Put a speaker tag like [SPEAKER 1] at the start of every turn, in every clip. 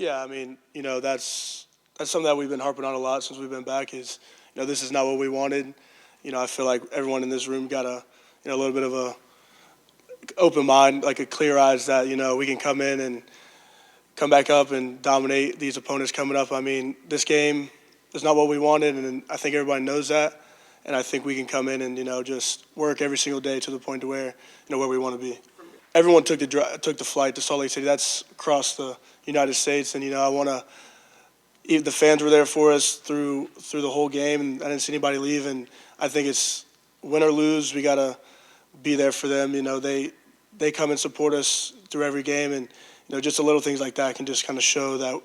[SPEAKER 1] Yeah, I mean, that's something that we've been harping on a lot since we've been back. Is this is not what we wanted. I feel like everyone in this room got a little bit of a open mind, like a clear eyes that we can come in and come back up and dominate these opponents coming up. I mean, this game is not what we wanted, and I think everybody knows that. And I think we can come in and just work every single day to the point to where where we want to be. Everyone took the flight to Salt Lake City. That's across the United States, and I want to. The fans were there for us through the whole game, and I didn't see anybody leave. And I think it's win or lose, we gotta be there for them. They come and support us through every game, and just the little things like that can just kind of show that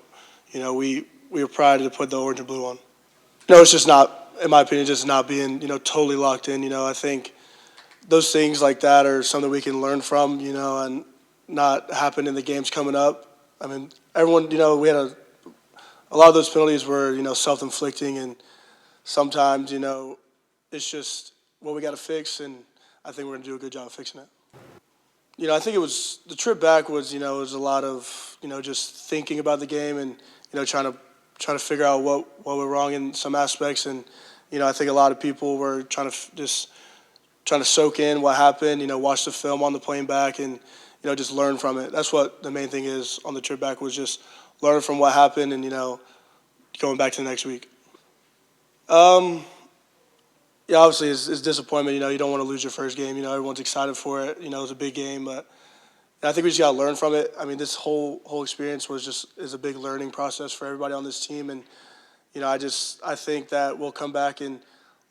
[SPEAKER 1] we are proud to put the orange and blue on. No, it's just not, in my opinion, just not being totally locked in. I think those things like that are something we can learn from. And not happen in the games coming up. I mean, everyone, we had a lot of those penalties were self-inflicting, and sometimes it's just what we got to fix, and I think we're going to do a good job of fixing it. I think it was the trip back was it was a lot of just thinking about the game and trying to figure out what went wrong in some aspects, and I think a lot of people were just trying to soak in what happened, watch the film on the plane back, and just learn from it. That's what the main thing is on the trip back, was just learning from what happened and going back to the next week. Yeah, obviously it's disappointment. You don't want to lose your first game. Everyone's excited for it. It was a big game, but I think we just got to learn from it. I mean, this whole experience is a big learning process for everybody on this team, and I think that we'll come back and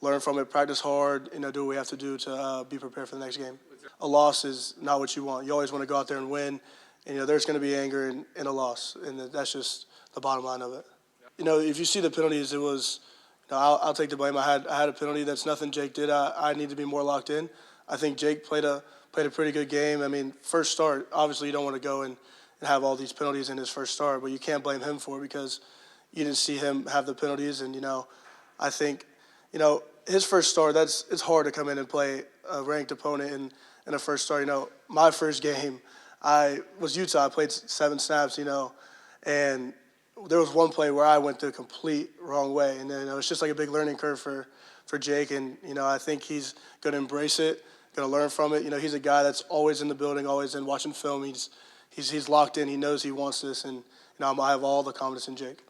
[SPEAKER 1] learn from it, practice hard, do what we have to do to be prepared for the next game. A loss is not what you want. You always want to go out there and win, and there's going to be anger in a loss, and that's just the bottom line of it. If you see the penalties, it was. I'll take the blame. I had a penalty. That's nothing Jake did. I need to be more locked in. I think Jake played a pretty good game. I mean, first start, obviously you don't want to go and have all these penalties in his first start, but you can't blame him for it because you didn't see him have the penalties. And I think his first start, it's hard to come in and play a ranked opponent in a first start. My first game, I was Utah. I played 7 snaps. And there was one play where I went the complete wrong way, and then it's just like a big learning curve for Jake, and I think he's going to embrace it, going to learn from it. He's a guy that's always in the building, always in watching film. He's locked in. He knows he wants this, and I have all the confidence in Jake.